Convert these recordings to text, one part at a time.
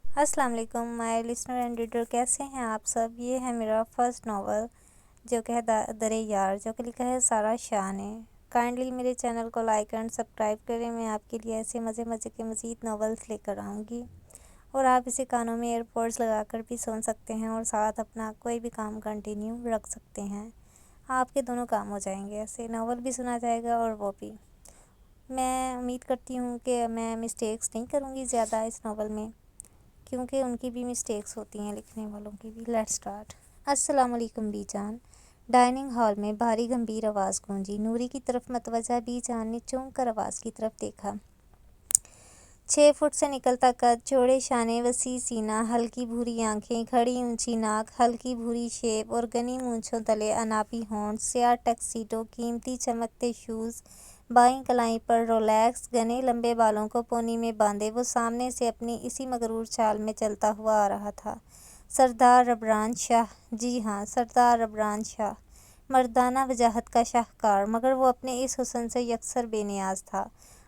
السلام علیکم مائی listener and reader, کیسے ہیں آپ سب؟ یہ ہے میرا فرسٹ ناول جو کہ ہے در یار، جو کہ لکھا ہے سارہ شاہ نے۔ کائنڈلی میرے چینل کو لائک اینڈ سبسکرائب کریں۔ میں آپ کے لیے ایسے مزے کے مزید ناولس لے کر آؤں گی، اور آپ اسے کانوں میں ایئر پوڈس لگا کر بھی سن سکتے ہیں اور ساتھ اپنا کوئی بھی کام کنٹینیو رکھ سکتے ہیں۔ آپ کے دونوں کام ہو جائیں گے، ایسے ناول بھی سنا جائے گا اور وہ بھی۔ میں امید کرتی ہوں کہ میں مسٹیکس نہیں کروں گی زیادہ اس ناول میں، کیونکہ ان کی بھی مسٹیکس ہوتی ہیں، لکھنے والوں کی بھی۔ Let's start. السلام علیکم بی جان۔ ڈائننگ ہال میں بھاری گمبھیر آواز گونجی۔ نوری کی طرف متوجہ بی جان نے چونک کر آواز کی طرف دیکھا۔ 6 فٹ سے نکلتا قد، چوڑے شانے، وسیع سینہ، ہلکی بھوری آنکھیں، کھڑی اونچی ناک، ہلکی بھوری شیپ اور گھنی مونچھوں تلے اناپی ہونٹ، سیاہ ٹکسیڈو، قیمتی چمکتے شوز، بائیں کلائی پر رولیکس، گھنے لمبے بالوں کو پونی میں باندھے وہ سامنے سے اپنی اسی مغرور چال میں چلتا ہوا آ رہا تھا۔ سردار ربران شاہ، جی ہاں سردار ربران شاہ، مردانہ وجاہت کا شاہکار، مگر وہ اپنے اس حسن سے یکسر بے نیاز تھا۔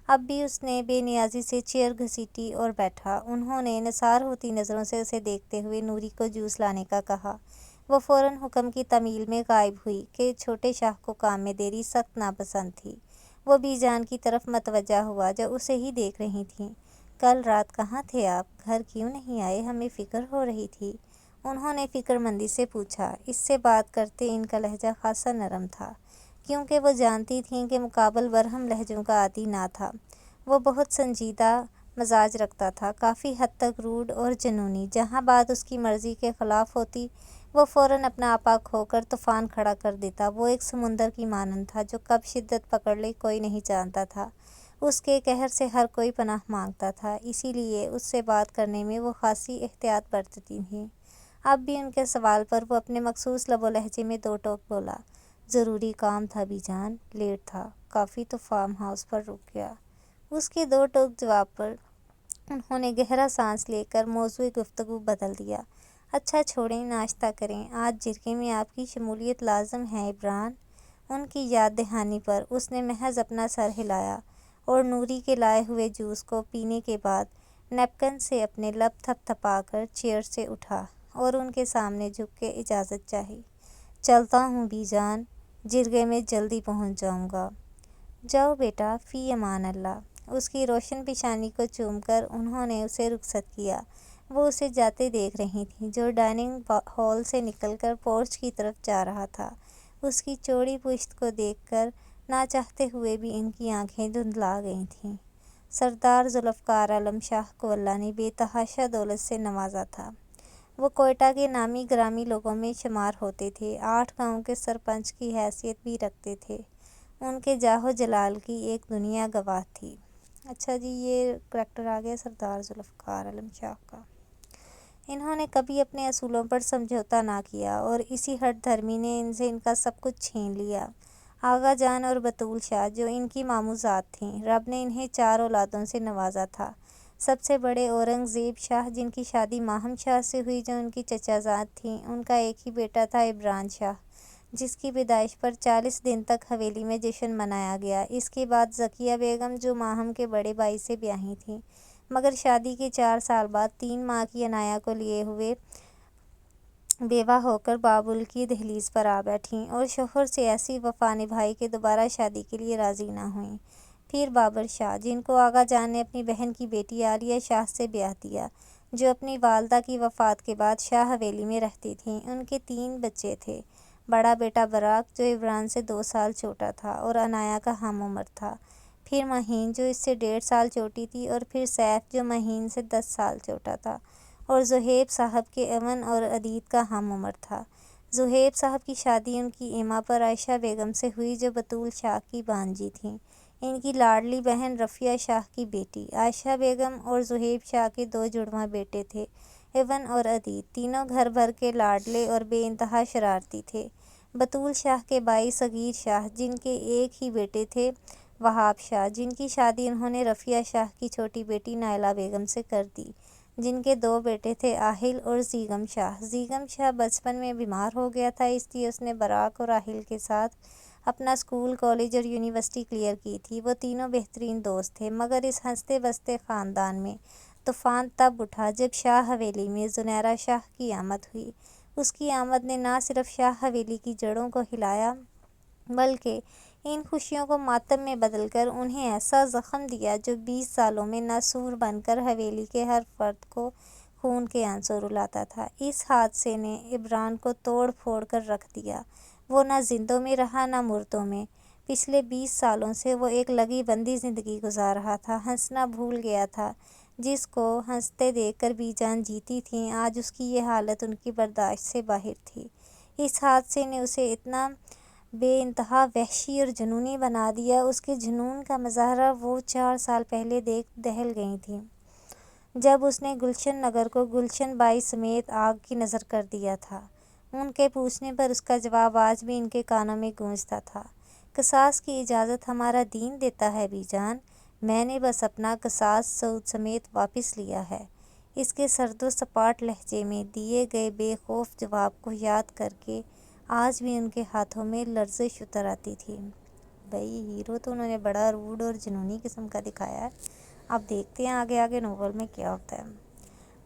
اب بھی اس نے بے نیازی سے چیئر گھسیٹی اور بیٹھا۔ انہوں نے نثار ہوتی نظروں سے اسے دیکھتے ہوئے نوری کو جوس لانے کا کہا۔ وہ فوراً حکم کی تعمیل میں غائب ہوئی کہ چھوٹے شاہ کو کام میں دیری سخت ناپسند تھی۔ وہ بی جان کی طرف متوجہ ہوا جو اسے ہی دیکھ رہی تھیں۔ کل رات کہاں تھے آپ؟ گھر کیوں نہیں آئے؟ ہمیں فکر ہو رہی تھی، انہوں نے فکر مندی سے پوچھا۔ اس سے بات کرتے ان کا لہجہ خاصا نرم تھا، کیونکہ وہ جانتی تھیں کہ مقابل برہم لہجوں کا عادی نہ تھا۔ وہ بہت سنجیدہ مزاج رکھتا تھا، کافی حد تک روڈ اور جنونی۔ جہاں بات اس کی مرضی کے خلاف ہوتی، وہ فوراً اپنا آپا کھو کر طوفان کھڑا کر دیتا۔ وہ ایک سمندر کی مانند تھا جو کب شدت پکڑ لے کوئی نہیں جانتا تھا۔ اس کے قہر سے ہر کوئی پناہ مانگتا تھا، اسی لیے اس سے بات کرنے میں وہ خاصی احتیاط برتتی تھیں۔ اب بھی ان کے سوال پر وہ اپنے مخصوص لب و لہجے میں دو ٹوک بولا۔ ضروری کام تھا بی جان، لیٹ تھا کافی تو فارم ہاؤس پر رک گیا۔ اس کے دو ٹوک جواب پر انہوں نے گہرا سانس لے کر موضوع گفتگو بدل دیا۔ اچھا چھوڑیں، ناشتہ کریں، آج جرگے میں آپ کی شمولیت لازم ہے عبران۔ ان کی یاد دہانی پر اس نے محض اپنا سر ہلایا اور نوری کے لائے ہوئے جوس کو پینے کے بعد نیپکن سے اپنے لب تھپ تھپا کر چیئر سے اٹھا اور ان کے سامنے جھک کے اجازت چاہی۔ چلتا ہوں بی جان، جرگے میں جلدی پہنچ جاؤں گا۔ جاؤ بیٹا، فی امان اللہ۔ اس کی روشن پیشانی کو چوم کر انہوں نے اسے رخصت کیا۔ وہ اسے جاتے دیکھ رہی تھیں، جو ڈائننگ ہال سے نکل کر پورچ کی طرف جا رہا تھا۔ اس کی چوڑی پشت کو دیکھ کر نہ چاہتے ہوئے بھی ان کی آنکھیں دھندلا گئی تھیں۔ سردار ذوالفقار عالم شاہ کو اللہ نے بے تحاشا دولت سے نوازا تھا۔ وہ کوئٹہ کے نامی گرامی لوگوں میں شمار ہوتے تھے، 8 گاؤں کے سرپنچ کی حیثیت بھی رکھتے تھے۔ ان کے جاہ و جلال کی ایک دنیا گواہ تھی۔ اچھا جی، یہ کریکٹر آ گیا سردار ذوالفقار عالم شاہ کا۔ انہوں نے کبھی اپنے اصولوں پر سمجھوتا نہ کیا اور اسی ہٹ دھرمی نے ان سے ان کا سب کچھ چھین لیا۔ آغا جان اور بطول شاہ جو ان کی ماموزاد تھیں، رب نے انہیں 4 اولادوں سے نوازا تھا۔ سب سے بڑے اورنگ زیب شاہ، جن کی شادی ماہم شاہ سے ہوئی جو ان کی چچا زاد تھیں، ان کا ایک ہی بیٹا تھا عبران شاہ، جس کی پیدائش پر 40 دن تک حویلی میں جشن منایا گیا۔ اس کے بعد ذکیہ بیگم جو ماہم کے بڑے بھائی سے بیاہی تھیں، مگر شادی کے 4 سال بعد 3 ماہ کی عنایا کو لیے ہوئے بیوہ ہو کر بابل کی دہلیز پر آ بیٹھیں اور شوہر سے ایسی وفا نبھائی کہ دوبارہ شادی کے لیے راضی نہ ہوئیں۔ پھر بابر شاہ، جن کو آغا جان نے اپنی بہن کی بیٹی عالیہ شاہ سے بیاہ دیا، جو اپنی والدہ کی وفات کے بعد شاہ حویلی میں رہتی تھیں۔ ان کے 3 بچے تھے، بڑا بیٹا براق جو عبران سے 2 سال چھوٹا تھا اور عنایا کا ہم عمر تھا، پھر مہین جو اس سے 1.5 سال چھوٹی تھی، اور پھر سیف جو مہین سے 10 سال چھوٹا تھا اور زہیب صاحب کے ایون اور عدید کا ہم عمر تھا۔ زہیب صاحب کی شادی ان کی ایما پر عائشہ بیگم سے ہوئی جو بطول شاہ کی بھانجی تھیں۔ ان کی لاڈلی بہن رفیہ شاہ کی بیٹی عائشہ بیگم اور زہیب شاہ کے 2 جڑواں بیٹے تھے، ایون اور عدید، تینوں گھر بھر کے لاڈلے اور بے انتہا شرارتی تھے۔ بطول شاہ کے بھائی صغیر شاہ، جن کے ایک ہی بیٹے تھے، وہاب شاہ، جن کی شادی انہوں نے رفیہ شاہ کی چھوٹی بیٹی نائلہ بیگم سے کر دی، جن کے 2 بیٹے تھے، آہل اور زیغم شاہ۔ زیغم شاہ بچپن میں بیمار ہو گیا تھا، اس لیے اس نے براق اور آہل کے ساتھ اپنا اسکول، کالج اور یونیورسٹی کلیئر کی تھی۔ وہ تینوں بہترین دوست تھے، مگر اس ہنستے بستے خاندان میں طوفان تب اٹھا جب شاہ حویلی میں زنیرہ شاہ کی آمد ہوئی۔ اس کی آمد نے نہ صرف شاہ حویلی کی جڑوں کو ہلایا بلکہ ان خوشیوں کو ماتم میں بدل کر انہیں ایسا زخم دیا جو 20 سالوں میں ناسور بن کر حویلی کے ہر فرد کو خون کے آنسو رلاتا تھا۔ اس حادثے نے عمران کو توڑ پھوڑ کر رکھ دیا۔ وہ نہ زندوں میں رہا نہ مردوں میں۔ پچھلے 20 سالوں سے وہ ایک لگی بندی زندگی گزار رہا تھا، ہنسنا بھول گیا تھا۔ جس کو ہنستے دیکھ کر بی جان جیتی تھیں، آج اس کی یہ حالت ان کی برداشت سے باہر تھی۔ اس حادثے نے اسے اتنا بے انتہا وحشی اور جنونی بنا دیا، اس کے جنون کا مظاہرہ وہ 4 سال پہلے دیکھ دہل گئی تھیں جب اس نے گلشن نگر کو گلشن بائی سمیت آگ کی نذر کر دیا تھا۔ ان کے پوچھنے پر اس کا جواب آج بھی ان کے کانوں میں گونجتا تھا۔ قصاص کی اجازت ہمارا دین دیتا ہے بی جان، میں نے بس اپنا قصاص سعود سمیت واپس لیا ہے۔ اس کے سرد و سپاٹ لہجے میں دیے گئے بے خوف جواب کو یاد کر کے آج بھی ان کے ہاتھوں میں لرزش اتر آتی تھی۔ بھئی ہیرو تو انہوں نے بڑا روڈ اور جنونی قسم کا دکھایا ہے، اب دیکھتے ہیں آگے آگے ناول میں کیا ہوتا ہے۔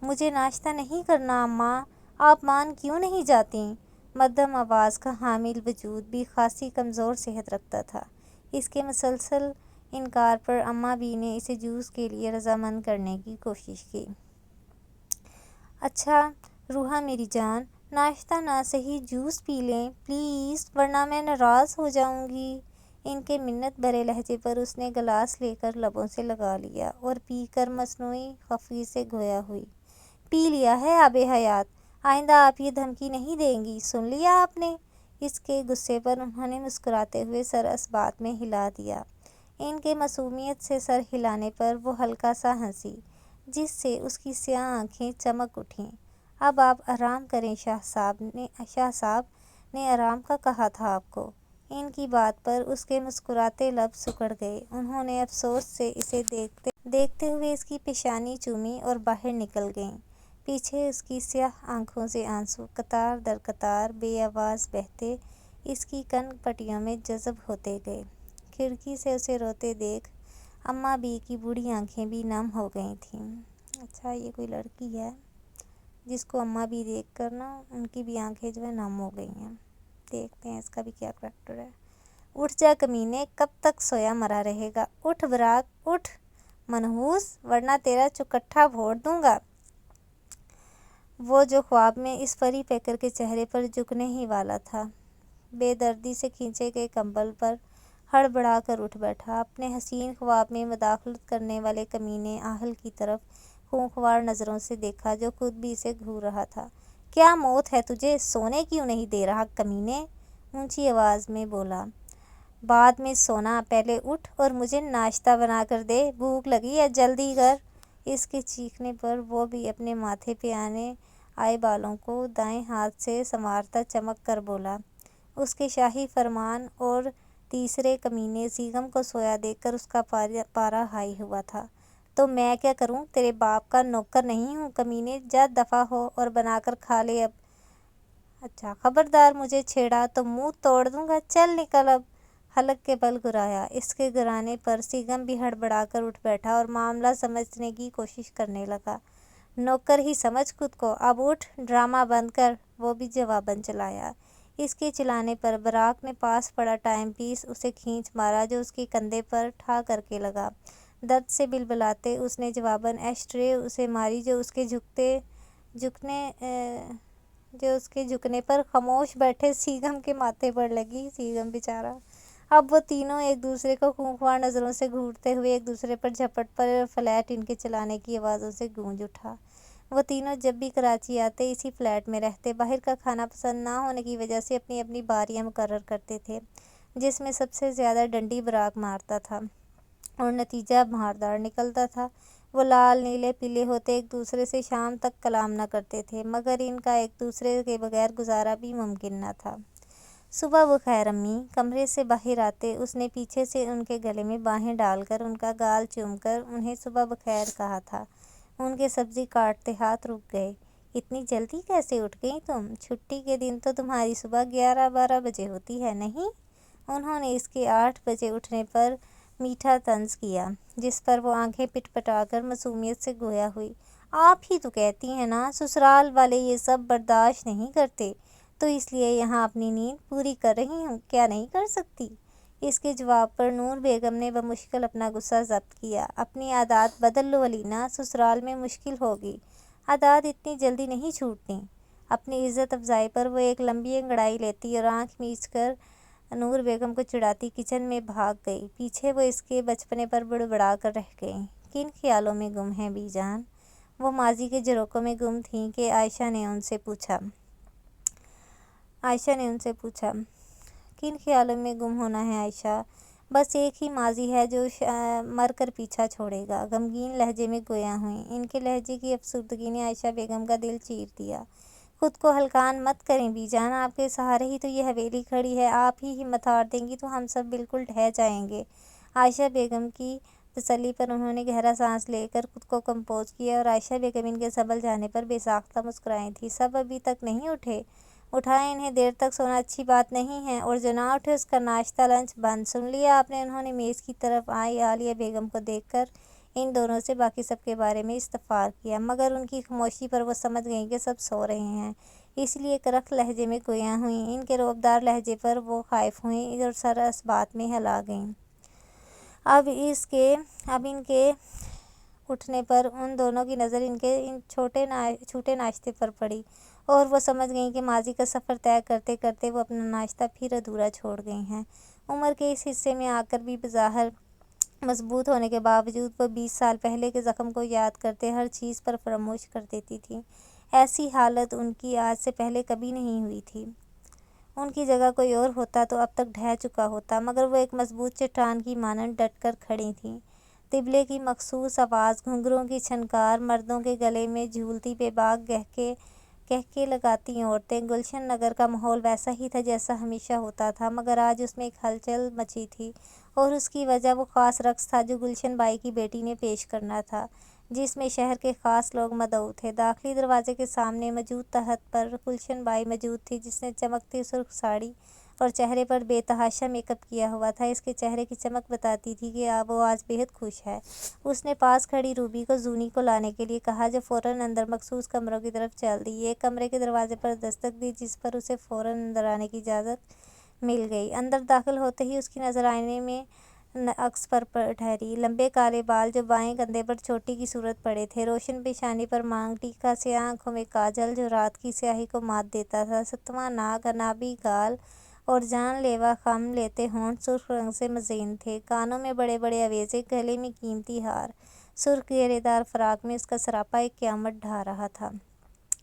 مجھے ناشتہ نہیں کرنا اماں، آپ مان کیوں نہیں جاتیں؟ مدھم آواز کا حامل وجود بھی خاصی کمزور صحت رکھتا تھا۔ اس کے مسلسل انکار پر اماں بی نے اسے جوس کے لیے رضامند کرنے کی کوشش کی۔ اچھا روحا میری جان، ناشتہ نہ سہی جوس پی لیں پلیز، ورنہ میں ناراض ہو جاؤں گی۔ ان کے منت بھرے لہجے پر اس نے گلاس لے کر لبوں سے لگا لیا اور پی کر مصنوعی خفگی سے گویا ہوئی۔ پی لیا ہے آب حیات، آئندہ آپ یہ دھمکی نہیں دیں گی، سن لیا آپ نے؟ اس کے غصے پر انہوں نے مسکراتے ہوئے سر اس بات میں ہلا دیا۔ ان کے معصومیت سے سر ہلانے پر وہ ہلکا سا ہنسی، جس سے اس کی سیاہ آنکھیں چمک اٹھیں۔ اب آپ آرام کریں، شاہ صاحب نے آرام کا کہا تھا آپ کو۔ ان کی بات پر اس کے مسکراتے لب سکڑ گئے۔ انہوں نے افسوس سے اسے دیکھتے ہوئے اس کی پیشانی چومی اور باہر نکل گئیں۔ پیچھے اس کی سیاہ آنکھوں سے آنسو قطار در قطار بے آواز بہتے اس کی کن پٹیوں میں جذب ہوتے گئے۔ کھڑکی سے اسے روتے دیکھ اماں بی کی بوڑھی آنکھیں بھی نم ہو گئی تھیں۔ اچھا یہ کوئی لڑکی ہے جس کو اماں بی دیکھ کر نا ان کی بھی آنکھیں جو ہے نم ہو گئی ہیں۔ دیکھتے ہیں اس کا بھی کیا کریکٹر ہے۔ اٹھ جا کمینے، کب تک سویا مرا رہے گا؟ اٹھ براق اٹھ منحوس، ورنہ تیرا چوکٹھا پھوڑ دوں گا۔ وہ جو خواب میں اس فری پیکر کے چہرے پر جھکنے ہی والا تھا، بے دردی سے کھینچے گئے کمبل پر ہڑبڑا کر اٹھ بیٹھا۔ اپنے حسین خواب میں مداخلت کرنے والے کمینے آہل کی طرف خونخوار نظروں سے دیکھا جو خود بھی اسے گھور رہا تھا۔ کیا موت ہے تجھے، سونے کیوں نہیں دے رہا کمینے؟ اونچی آواز میں بولا۔ بعد میں سونا، پہلے اٹھ اور مجھے ناشتہ بنا کر دے، بھوک لگی ہے، جلدی کر۔ اس کے چیخنے پر وہ بھی اپنے ماتھے پہ آئے بالوں کو دائیں ہاتھ سے سنوارتا چمک کر بولا۔ اس کے شاہی فرمان اور تیسرے کمینے زیغم کو سویا دیکھ کر اس کا پارا ہائی ہوا تھا۔ تو میں کیا کروں، تیرے باپ کا نوکر نہیں ہوں کمینے، جا دفع ہو اور بنا کر کھا لے اب۔ اچھا خبردار مجھے چھیڑا تو منہ توڑ دوں گا، چل نکل اب۔ حلق کے بل گرایا۔ اس کے گرانے پر زیغم بھی ہڑبڑا کر اٹھ بیٹھا اور معاملہ سمجھنے کی کوشش کرنے لگا۔ نوکر ہی سمجھ خود کو، اب اٹھ، ڈرامہ بند کر، وہ بھی جواباً چلایا۔ اس کے چلانے پر براق نے پاس پڑا ٹائم پیس اسے کھینچ مارا جو اس کے کندھے پر ٹھا کر کے لگا۔ درد سے بلبلاتے اس نے جواباً ایش ٹرے اسے ماری جو اس کے جھکنے پر خاموش بیٹھے زیغم کے ماتھے پر لگی۔ زیغم بیچارہ۔ اب وہ تینوں ایک دوسرے کو خونخوار نظروں سے گھورتے ہوئے ایک دوسرے پر جھپٹ پڑے اور فلیٹ ان کے چلانے کی آوازوں سے گونج اٹھا۔ وہ تینوں جب بھی کراچی آتے اسی فلیٹ میں رہتے، باہر کا کھانا پسند نہ ہونے کی وجہ سے اپنی اپنی باریاں مقرر کرتے تھے، جس میں سب سے زیادہ ڈنڈی براق مارتا تھا اور نتیجہ مہاردار نکلتا تھا۔ وہ لال نیلے پیلے ہوتے ایک دوسرے سے شام تک کلام نہ کرتے تھے، مگر ان کا ایک دوسرے کے بغیر گزارا بھی ممکن نہ تھا۔ صبح بخیر امی، کمرے سے باہر آتے اس نے پیچھے سے ان کے گلے میں باہیں ڈال کر ان کا گال چوم کر انہیں صبح بخیر کہا تھا۔ ان کے سبزی کاٹتے ہاتھ رک گئے۔ اتنی جلدی کیسے اٹھ گئیں تم؟ چھٹی کے دن تو تمہاری صبح 11-12 بجے ہوتی ہے نہیں؟ انہوں نے اس کے 8 بجے اٹھنے پر میٹھا طنز کیا، جس پر وہ آنکھیں پٹپٹا کر معصومیت سے گویا ہوئی۔ آپ ہی تو کہتی ہیں نا سسرال والے یہ سب برداشت نہیں کرتے، تو اس لیے یہاں اپنی نیند پوری کر رہی ہوں، کیا نہیں کر سکتی؟ اس کے جواب پر نور بیگم نے بمشکل اپنا غصہ ضبط کیا۔ اپنی عادات بدل لو ولینا، سسرال میں مشکل ہوگی، عادات اتنی جلدی نہیں چھوٹتی۔ اپنی عزت افزائی پر وہ ایک لمبی انگڑائی لیتی اور آنکھ میچ کر نور بیگم کو چڑھاتی کچن میں بھاگ گئی۔ پیچھے وہ اس کے بچپنے پر بڑبڑا کر رہ گئی۔ کن خیالوں میں گم ہیں بی جان؟ وہ ماضی کے جھروکوں میں گم تھیں کہ عائشہ نے ان سے پوچھا۔ کن خیالوں میں گم ہونا ہے عائشہ؟ بس ایک ہی ماضی ہے جو مر کر پیچھا چھوڑے گا، غمگین لہجے میں گویا ہوئیں۔ ان کے لہجے کی افسردگی نے عائشہ بیگم کا دل چیر دیا۔ خود کو ہلکان مت کریں بی جان، آپ کے سہارے ہی تو یہ حویلی کھڑی ہے، آپ ہی ہمت ہار دیں گی تو ہم سب بالکل ڈھہ جائیں گے۔ عائشہ بیگم کی تسلی پر انہوں نے گہرا سانس لے کر خود کو کمپوز کیا اور عائشہ بیگم ان کے سنبھل جانے پر بے ساختہ مسکرائی تھیں۔ سب ابھی تک نہیں اٹھے؟ اٹھائیں انہیں، دیر تک سونا اچھی بات نہیں ہے، اور جو نہ اٹھے اس کا ناشتہ لنچ بند، سن لیا آپ نے؟ انہوں نے میز کی طرف آئی عالیہ بیگم کو دیکھ کر ان دونوں سے باقی سب کے بارے میں استفسار کیا، مگر ان کی خاموشی پر وہ سمجھ گئیں کہ سب سو رہے ہیں، اس لیے کرخت لہجے میں گویا ہوئیں۔ ان کے رعبدار لہجے پر وہ خائف ہوئیں اور سر اس بات میں ہلا گئیں۔ اب ان کے اٹھنے پر ان دونوں کی نظر ان کے چھوٹے ناشتے پر پڑی اور وہ سمجھ گئیں کہ ماضی کا سفر طے کرتے کرتے وہ اپنا ناشتہ پھر ادھورا چھوڑ گئی ہیں۔ عمر کے اس حصے میں آ کر بھی بظاہر مضبوط ہونے کے باوجود وہ 20 سال پہلے کے زخم کو یاد کرتے ہر چیز پر فراموش کر دیتی تھیں۔ ایسی حالت ان کی آج سے پہلے کبھی نہیں ہوئی تھی۔ ان کی جگہ کوئی اور ہوتا تو اب تک ڈھہ چکا ہوتا، مگر وہ ایک مضبوط چٹان کی مانند ڈٹ کر کھڑی تھیں۔ طبلے کی مخصوص آواز، گھنگروں کی چھنکار، مردوں کے گلے میں جھولتی بے باک کہکے لگاتی عورتیں، گلشن نگر کا ماحول ویسا ہی تھا جیسا ہمیشہ ہوتا تھا، مگر آج اس میں ایک ہلچل مچی تھی، اور اس کی وجہ وہ خاص رقص تھا جو گلشن بائی کی بیٹی نے پیش کرنا تھا، جس میں شہر کے خاص لوگ مدعو تھے۔ داخلی دروازے کے سامنے موجود تخت پر گلشن بائی موجود تھی، جس نے چمکتی سرخ ساڑی اور چہرے پر بے تحاشا میک اپ کیا ہوا تھا۔ اس کے چہرے کی چمک بتاتی تھی کہ وہ آج بے حد خوش ہے۔ اس نے پاس کھڑی روبی کو زونی کو لانے کے لیے کہا، جو فوراً اندر مخصوص کمروں کی طرف چل دی۔ ایک کمرے کے دروازے پر دستک دی، جس پر اسے فوراً اندر آنے کی اجازت مل گئی۔ اندر داخل ہوتے ہی اس کی نظر آئینے میں عکس پر ٹھہری۔ لمبے کالے بال جو بائیں کندھے پر چوٹی کی صورت پڑے تھے، روشن پیشانی پر مانگ ٹیکا، سیاہ آنکھوں میں کاجل جو رات کی سیاہی کو مات دیتا تھا، ستواں ناک، عنابی گال اور جان لیوا خم لیتے ہونٹ سرخ رنگ سے مزین تھے۔ کانوں میں بڑے بڑے اویزے، گلے میں قیمتی ہار، سرخ گھیرے دار فراق میں اس کا سراپا ایک قیامت ڈھا رہا تھا۔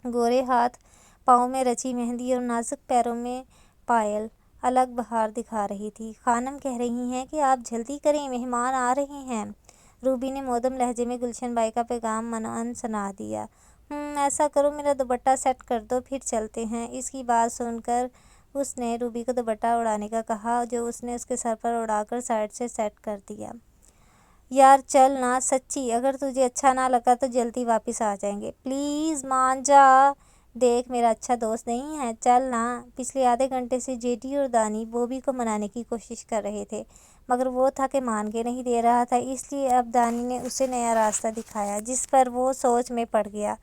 گورے ہاتھ پاؤں میں رچی مہندی اور نازک پیروں میں پائل الگ بہار دکھا رہی تھی۔ خانم کہہ رہی ہیں کہ آپ جلدی کریں، مہمان آ رہے ہیں، روبی نے مودم لہجے میں گلشن بائی کا پیغام منعن سنا دیا۔ ایسا کرو میرا دوپٹہ سیٹ کر دو، پھر چلتے ہیں۔ اس کی بات سن کر اس نے روبی کو دوپٹہ اڑانے کا کہا، جو اس نے اس کے سر پر اڑا کر سائڈ سے سیٹ کر دیا۔ یار چل نا، سچی اگر تجھے اچھا نہ لگا تو جلدی واپس آ جائیں گے، پلیز مان جا، دیکھ میرا اچھا دوست نہیں ہے، چل نا۔ پچھلے آدھے گھنٹے سے جیٹی اور دانی بوبی کو منانے کی کوشش کر رہے تھے، مگر وہ تھا کہ مان کے نہیں دے رہا تھا، اس لیے اب دانی نے اسے نیا راستہ دکھایا، جس پر وہ سوچ میں پڑ گیا۔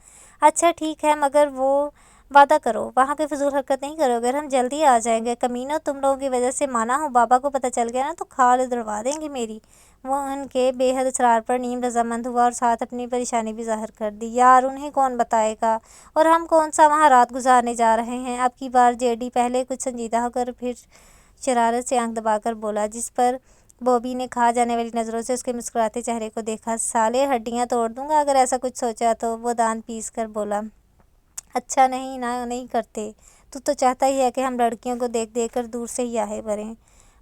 اچھا ٹھیک ہے، مگر وہ وعدہ کرو وہاں کوئی فضول حرکت نہیں کرو گے، ہم جلدی آ جائیں گے۔ کمینوں، تم لوگوں کی وجہ سے مانا ہوں، بابا کو پتہ چل گیا نا تو کھال ادھڑوا دیں گے میری۔ وہ ان کے بے حد اصرار پر نیم رضامند ہوا اور ساتھ اپنی پریشانی بھی ظاہر کر دی۔ یار انہیں کون بتائے گا، اور ہم کون سا وہاں رات گزارنے جا رہے ہیں۔ اب کی بار جیڈی پہلے کچھ سنجیدہ ہو کر پھر شرارت سے آنکھ دبا کر بولا، جس پر بوبی نے کھا جانے والی نظروں سے اس کے مسکراتے چہرے کو دیکھا۔ سالے ہڈیاں توڑ دوں گا اگر ایسا کچھ سوچا تو، وہ دانت پیس کر بولا۔ اچھا نہیں کرتے، تو چاہتا ہی ہے کہ ہم لڑکیوں کو دیکھ دیکھ کر دور سے ہی آہے بھریں۔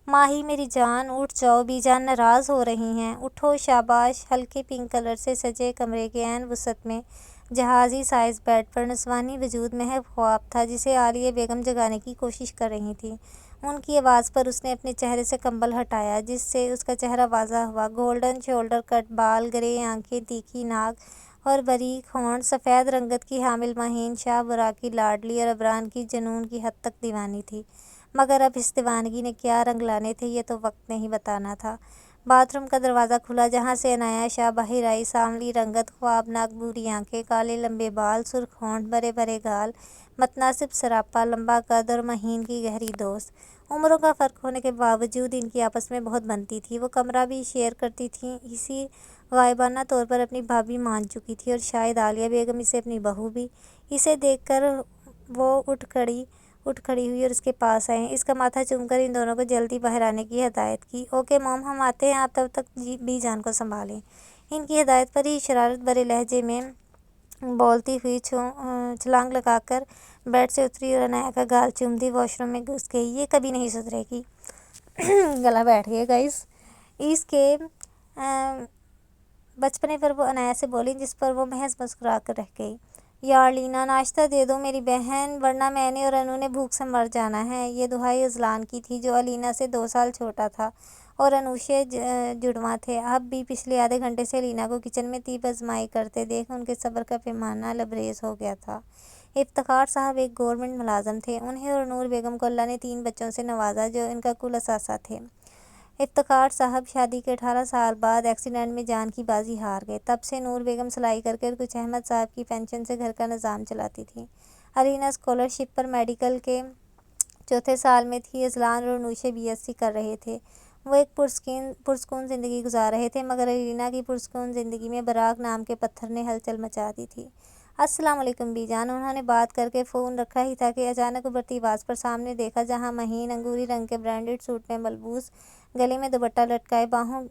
ماہی میری جان اٹھ جاؤ، بی جان ناراض ہو رہی ہیں، اٹھو شاباش۔ ہلکے پنک کلر سے سجے کمرے کے عین وسط میں جہازی سائز بیڈ پر نسوانی وجود محو خواب تھا، جسے عالیہ بیگم جگانے کی کوشش کر رہی تھیں۔ ان کی آواز پر اس نے اپنے چہرے سے کمبل ہٹایا، جس سے اس کا چہرہ واضح ہوا۔ گولڈن شولڈر کٹ بال، گرے آنکھیں، تیکھی ناک اور باریک ہونٹ، سفید رنگت کی حامل مہین شاہ برا کی لاڈلی اور عبران کی جنون کی حد تک دیوانی تھی، مگر اب اس دیوانگی نے کیا رنگ لانے تھے یہ تو وقت نے ہی بتانا تھا۔ باتھ روم کا دروازہ کھلا جہاں سے عنایا شاہ باہر آئی۔ سانولی رنگت، خوابناک بھوری آنکھیں، کالے لمبے بال، سرخ ہونٹ، بڑے بڑے گال، متناسب سراپا، لمبا قد اور مہین کی گہری دوست۔ عمروں کا فرق ہونے کے باوجود ان کی آپس میں بہت بنتی تھی۔ وہ کمرہ بھی شیئر کرتی تھیں۔ اسی غائبانہ طور پر اپنی بھابھی مان چکی تھی اور شاید عالیہ بیگم اسے اپنی بہو بھی۔ اسے دیکھ کر وہ اٹھ کھڑی ہوئی اور اس کے پاس آئیں۔ اس کا ماتھا چوم کر ان دونوں کو جلدی باہر آنے کی ہدایت کی۔ اوکے موم، ہم آتے ہیں، آپ تب تک بی جان کو سنبھالیں۔ ان کی ہدایت پر ہی شرارت بھرے لہجے میں بولتی ہوئی چھلانگ لگا کر بیڈ سے اتری اور عنایا کا گال چومتی واش روم میں گھس گئی۔ یہ کبھی نہیں سدھرے گی۔ گلا بیٹھ گیا گائز۔ اس کے بچپنے پر وہ عنایا سے بولی، جس پر وہ محض مسکرا کر رہ گئی۔ یار لینا، ناشتہ دے دو میری بہن، ورنہ میں نے اور انو نے بھوک سے مر جانا ہے۔ یہ دہائی اذلان کی تھی جو الینا سے 2 سال چھوٹا تھا اور انوشے جڑواں تھے۔ اب بھی پچھلے آدھے گھنٹے سے الینا کو کچن میں طیب آزمائی کرتے دیکھ ان کے صبر کا پیمانہ لبریز ہو گیا تھا۔ افتخار صاحب ایک گورنمنٹ ملازم تھے۔ انہیں اور نور بیگم کو اللہ نے 3 بچوں سے نوازا جو ان کا کل اثاثہ تھے۔ افتخار صاحب شادی کے 18 سال بعد ایکسیڈنٹ میں جان کی بازی ہار گئے۔ تب سے نور بیگم سلائی کر کچھ احمد صاحب کی پینشن سے گھر کا نظام چلاتی تھیں۔ الینا اسکالرشپ پر میڈیکل کے 4تھے سال میں تھی۔ اذلان اور انوشے BSc کر رہے تھے۔ وہ ایک پرسکون زندگی گزار رہے تھے، مگر الینا کی پرسکون زندگی میں براق نام کے پتھر نے ہلچل مچا دی تھی۔ السلام علیکم بی جان۔ انہوں نے بات کر کے فون رکھا ہی تھا کہ اچانک ابھرتی آواز پر سامنے دیکھا جہاں مہین انگوری رنگ کے برانڈڈ سوٹ میں ملبوس، گلے میں دوپٹہ لٹکائے،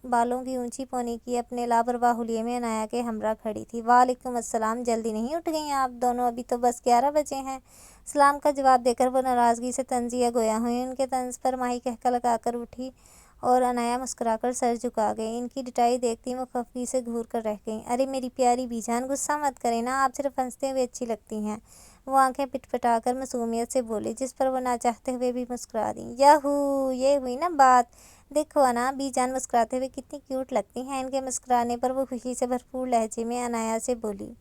بالوں کی اونچی پونی کی اپنے لاپرواہ حلیے میں عنایا کے ہمراہ کھڑی تھی۔ وعلیکم السلام، جلدی نہیں اٹھ گئیں آپ دونوں؟ ابھی تو بس 11 بجے ہیں۔ سلام کا جواب دے کر وہ ناراضگی سے طنزیہ گویا ہوئیں۔ ان کے طنز پر ماہی قہقہ لگا کر اٹھی اور عنایا مسکرا کر سر جھکا گئی۔ ان کی ڈٹائی دیکھتی وہ خفگی سے گھور کر رہ گئیں۔ ارے میری پیاری بی جان، غصہ مت کریں نا، آپ صرف ہنستے ہوئے اچھی لگتی ہیں۔ وہ آنکھیں پٹ پٹا کر معصومیت سے بولی، جس پر وہ نہ چاہتے ہوئے بھی مسکرا دیں۔ یاہو، یہ ہوئی نا بات۔ دیکھو انا، بی جان مسکراتے ہوئے کتنی کیوٹ لگتی ہیں۔ ان کے مسکرانے پر وہ خوشی سے بھرپور لہجے میں عنایا سے بولی،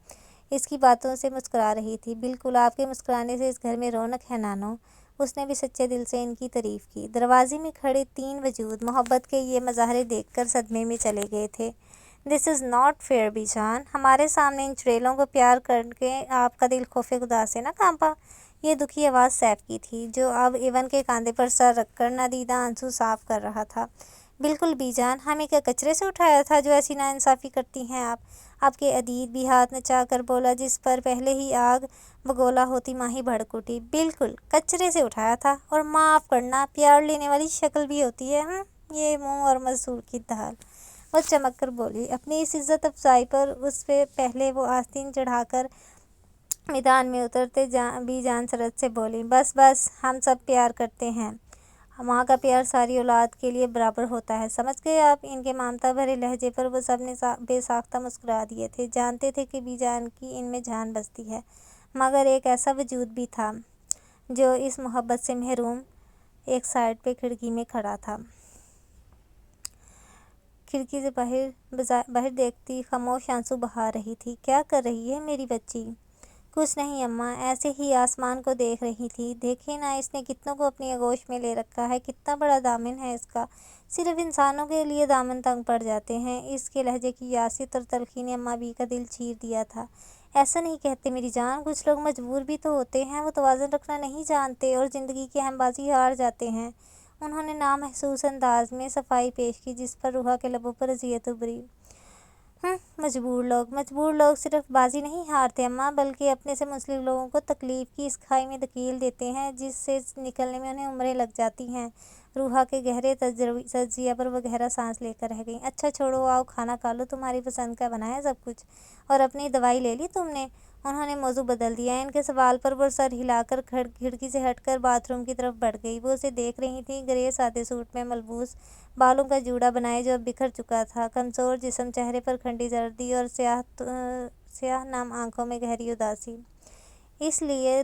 اس کی باتوں سے مسکرا رہی تھی۔ بالکل، آپ کے مسکرانے سے اس گھر میں رونق ہے نانو۔ اس نے بھی سچے دل سے ان کی تعریف کی۔ دروازے میں کھڑے 3 وجود محبت کے یہ مظاہرے دیکھ کر صدمے میں چلے گئے تھے۔ دس از ناٹ فیئر بی جان، ہمارے سامنے ان چڑیلوں کو پیار کر کے آپ کا دل خوف خدا سے نہ کانپا؟ یہ دکھی آواز سیف کی تھی، جو اب ایون کے کاندھے پر سر رکھ کر نادیدہ آنسو صاف کر رہا تھا۔ بالکل بی جان، ہمیں کیا کچرے سے اٹھایا تھا جو ایسی ناانصافی کرتی ہیں آپ کے عدید بھی ہاتھ نچا کر بولا، جس پر پہلے ہی آگ بگولا ہوتی ماہی بھڑک اٹھی۔ بالکل کچرے سے اٹھایا تھا، اور معاف کرنا، پیار لینے والی شکل بھی ہوتی ہے۔ یہ منہ اور مزدور کی دھال۔ وہ چمک کر بولی۔ اپنی اس عزت افزائی پر اس سے پہلے وہ آستین چڑھا کر میدان میں اترتے بی جان سرد سے بولی، بس بس، ہم سب پیار کرتے ہیں۔ ماں کا پیار ساری اولاد کے لیے برابر ہوتا ہے، سمجھ گئے آپ؟ ان کے ممتا بھرے لہجے پر وہ سب نے بے ساختہ مسکرا دیے تھے۔ جانتے تھے کہ بی جان کی ان میں جان بستی ہے، مگر ایک ایسا وجود بھی تھا جو اس محبت سے محروم ایک سائڈ پہ کھڑکی میں کھڑا تھا۔ کھڑکی سے باہر دیکھتی خاموش آنسو بہا رہی تھی۔ کیا کر رہی ہے میری بچی؟ کچھ نہیں اماں، ایسے ہی آسمان کو دیکھ رہی تھی۔ دیکھے نا، اس نے کتنوں کو اپنی آغوش میں لے رکھا ہے، کتنا بڑا دامن ہے اس کا۔ صرف انسانوں کے لیے دامن تنگ پڑ جاتے ہیں۔ اس کے لہجے کی یاست اور تلخی نے اماں بی کا دل چیر دیا تھا۔ ایسا نہیں کہتے میری جان، کچھ لوگ مجبور بھی تو ہوتے ہیں، وہ توازن رکھنا نہیں جانتے اور زندگی کی اہم بازی ہار جاتے ہیں۔ انہوں نے نامحسوس انداز میں صفائی پیش کی، جس پر روحا کے لبوں پر اذیت ابھری۔ مجبور لوگ صرف بازی نہیں ہارتے اماں، بلکہ اپنے سے منسلک لوگوں کو تکلیف کی اس کھائی میں دھکیل دیتے ہیں جس سے نکلنے میں انہیں عمریں لگ جاتی ہیں۔ روحا کے گہرے تجزیہ پر وہ گہرا سانس لے کر رہ گئیں۔ اچھا چھوڑو، آؤ کھانا کھا لو، تمہاری پسند کا بنا ہے سب کچھ۔ اور اپنی دوائی لے لی تم نے؟ انہوں نے موضوع بدل دیا۔ ان کے سوال پر وہ سر ہلا کر کھڑکی سے ہٹ کر باتھ روم کی طرف بڑھ گئی۔ وہ اسے دیکھ رہی تھیں، گرے سادے سوٹ میں ملبوس، بالوں کا جوڑا بنائے جو اب بکھر چکا تھا، کمزور جسم، چہرے پر کھنڈی زردی اور سیاہ نم آنکھوں میں گہری اداسی۔ اس لیے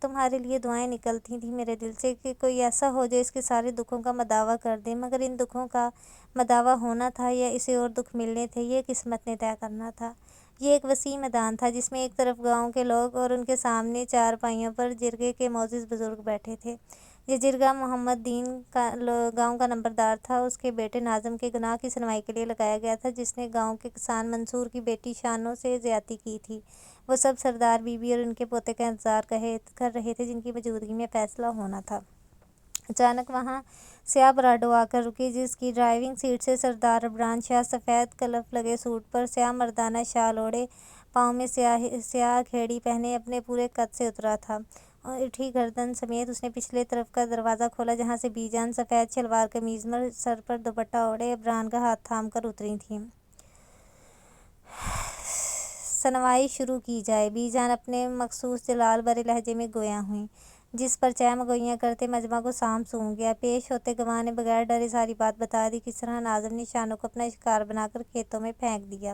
تمہارے لیے دعائیں نکلتی تھیں میرے دل سے کہ کوئی ایسا ہو جو اس کے سارے دکھوں کا مداوع کر دے، مگر ان دکھوں کا مداوع ہونا تھا یا اسے اور دکھ ملنے تھے، یہ قسمت نے طے کرنا تھا۔ یہ ایک وسیع میدان تھا جس میں ایک طرف گاؤں کے لوگ اور ان کے سامنے چارپائیوں پر جرگے کے معزز بزرگ بیٹھے تھے، یہ جرگہ محمد دین کا گاؤں کا نمبردار تھا، اس کے بیٹے ناظم کے گناہ کی سنوائی کے لیے لگایا گیا تھا، جس نے گاؤں کے کسان منصور کی بیٹی شانو سے زیادتی کی تھی۔ وہ سب سردار بی بی اور ان کے پوتے کا انتظار کر رہے تھے، جن کی موجودگی میں فیصلہ ہونا تھا۔ اچانک وہاں سیاہ براڈو آ کر رکی، جس کی ڈرائیونگ سیٹ سے سردار عمران شاہ سفید کلف لگے سوٹ پر سیاہ مردانہ شال اوڑھے، پاؤں میں سیاہ گھیڑی پہنے اپنے پورے قد سے اترا تھا، اور اٹھی گردن سمیت اس نے پچھلے طرف کا دروازہ کھولا، جہاں سے بی جان سفید شلوار قمیض میں سر پر دوپٹہ اوڑھے عمران کا ہاتھ تھام کر اتری تھیں۔ سنوائی شروع کی جائے۔ بی جان اپنے مخصوص جلال بھرے لہجے میں گویا ہوئیں، جس پر چہم گوئیاں کرتے مجمع کو سانپ سونگھ گیا۔ پیش ہوتے گواہ نے بغیر ڈرے ساری بات بتا دی، کس طرح ناظم نے شانو کو اپنا شکار بنا کر کھیتوں میں پھینک دیا۔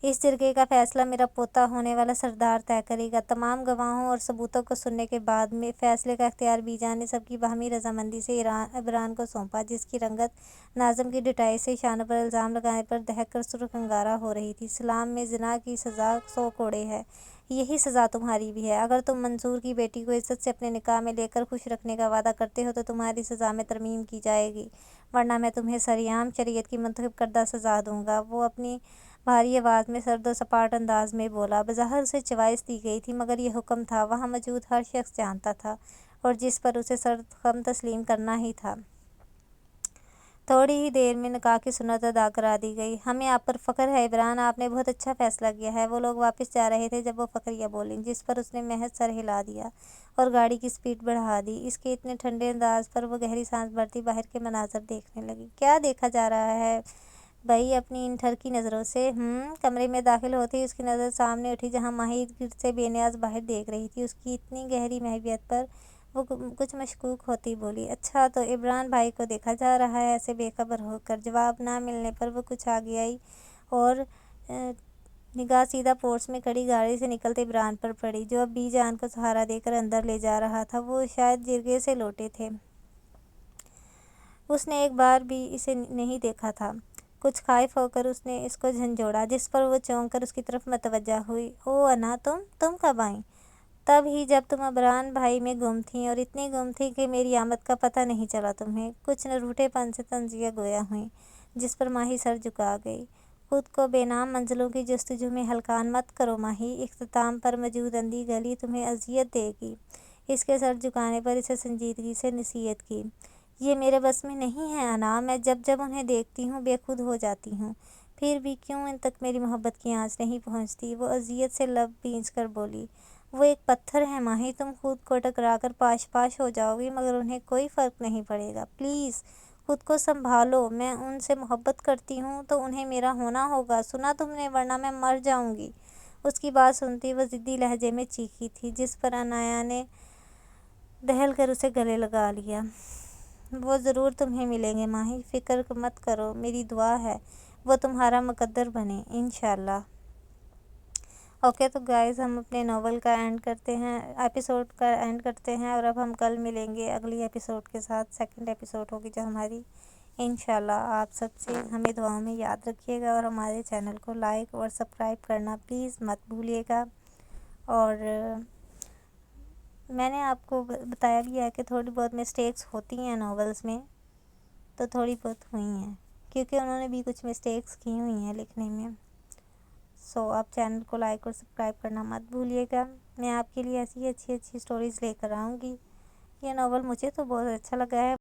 اس جرگے کا فیصلہ میرا پوتا ہونے والا سردار طے کرے گا۔ تمام گواہوں اور ثبوتوں کو سننے کے بعد فیصلے کا اختیار بی جان نے سب کی باہمی رضامندی سے عمران کو سونپا، جس کی رنگت ناظم کی ڈٹائی سے شانو پر الزام لگانے پر دہک کر سرخ انگارہ ہو رہی تھی۔ اسلام میں زنا کی سزا 100 کوڑے ہے، یہی سزا تمہاری بھی ہے۔ اگر تم منصور کی بیٹی کو عزت سے اپنے نکاح میں لے کر خوش رکھنے کا وعدہ کرتے ہو تو تمہاری سزا میں ترمیم کی جائے گی، ورنہ میں تمہیں سرعام شریعت کی منتخب کردہ سزا دوں گا۔ وہ اپنی بھاری آواز میں سرد و سپاٹ انداز میں بولا۔ بظاہر اسے چوائس دی گئی تھی، مگر یہ حکم تھا، وہاں موجود ہر شخص جانتا تھا، اور جس پر اسے سرد خم تسلیم کرنا ہی تھا۔ تھوڑی ہی دیر میں نکاح کی سنت ادا کرا دی گئی۔ ہمیں آپ پر فخر ہے عمران، آپ نے بہت اچھا فیصلہ کیا ہے۔ وہ لوگ واپس جا رہے تھے جب وہ فخریہ بولیں، جس پر اس نے محض سر ہلا دیا اور گاڑی کی سپیڈ بڑھا دی۔ اس کے اتنے ٹھنڈے انداز پر وہ گہری سانس بھرتی باہر کے مناظر دیکھنے لگی۔ کیا دیکھا جا رہا ہے بھئی اپنی ان ٹھرکی نظروں سے؟ کمرے میں داخل ہوتے ہی اس کی نظر سامنے اٹھی، جہاں ماہی گرد سے بے نیاز باہر دیکھ رہی تھی۔ اس کی اتنی گہری محبت پر وہ کچھ مشکوک ہوتی بولی، اچھا تو عمران بھائی کو دیکھا جا رہا ہے؟ ایسے بے خبر ہو کر جواب نہ ملنے پر وہ کچھ آگے آئی اور نگاہ سیدھا پورچ میں کھڑی گاڑی سے نکلتے عمران پر پڑی، جو اب بی جان کو سہارا دے کر اندر لے جا رہا تھا۔ وہ شاید جرگے سے لوٹے تھے، اس نے ایک بار بھی اسے نہیں دیکھا تھا۔ کچھ خائف ہو کر اس نے اس کو جھنجھوڑا، جس پر وہ چونک کر اس کی طرف متوجہ ہوئی۔ او انا، تم کب آئیں؟ تب ہی جب تم عمران بھائی میں گم تھیں، اور اتنی گم تھیں کہ میری آمد کا پتہ نہیں چلا تمہیں۔ کچھ روٹھے پن سے طنزیہ گویا ہوئیں، جس پر ماہی سر جھکا گئی۔ خود کو بے نام منزلوں کی جستجو میں ہلکان مت کرو ماہی، اختتام پر موجود اندھی گلی تمہیں اذیت دے گی۔ اس کے سر جھکانے پر اسے سنجیدگی سے نصیحت کی۔ یہ میرے بس میں نہیں ہے انا، میں جب انہیں دیکھتی ہوں بے خود ہو جاتی ہوں، پھر بھی کیوں ان تک میری محبت کی آنچ نہیں پہنچتی؟ وہ اذیت سے لب بھینچ کر بولی۔ وہ ایک پتھر ہے ماہی، تم خود کو ٹکرا کر پاش ہو جاؤ گی، مگر انہیں کوئی فرق نہیں پڑے گا۔ پلیز خود کو سنبھالو، میں ان سے محبت کرتی ہوں تو انہیں میرا ہونا ہوگا، سنا تم نے، ورنہ میں مر جاؤں گی۔ اس کی بات سنتی وہ ضدی لہجے میں چیخی تھی، جس پر عنایا نے دہل کر اسے گلے لگا لیا۔ وہ ضرور تمہیں ملیں گے ماہی، فکر مت کرو، میری دعا ہے وہ تمہارا مقدر بنے، انشاءاللہ۔ اوکے تو گائز، ہم اپنے ناول کا ایپیسوڈ کا اینڈ کرتے ہیں، اور اب ہم کل ملیں گے اگلی ایپیسوڈ کے ساتھ۔ سیکنڈ ایپیسوڈ ہوگی جو ہماری، انشاءاللہ۔ آپ سب سے ہمیں دعاؤں میں یاد رکھیے گا، اور ہمارے چینل کو لائک اور سبسکرائب کرنا پلیز مت بھولیے گا۔ اور میں نے آپ کو بتایا بھی ہے کہ تھوڑی بہت مسٹیکس ہوتی ہیں ناولز میں، تو تھوڑی بہت ہوئی ہیں، کیونکہ انہوں نے بھی کچھ مسٹیکس کی ہوئی ہیں لکھنے میں۔ آپ چینل کو لائک اور سبسکرائب کرنا مت بھولیے گا۔ میں آپ کے لیے ایسی اچھی سٹوریز لے کر آؤں گی۔ یہ ناول مجھے تو بہت اچھا لگا ہے۔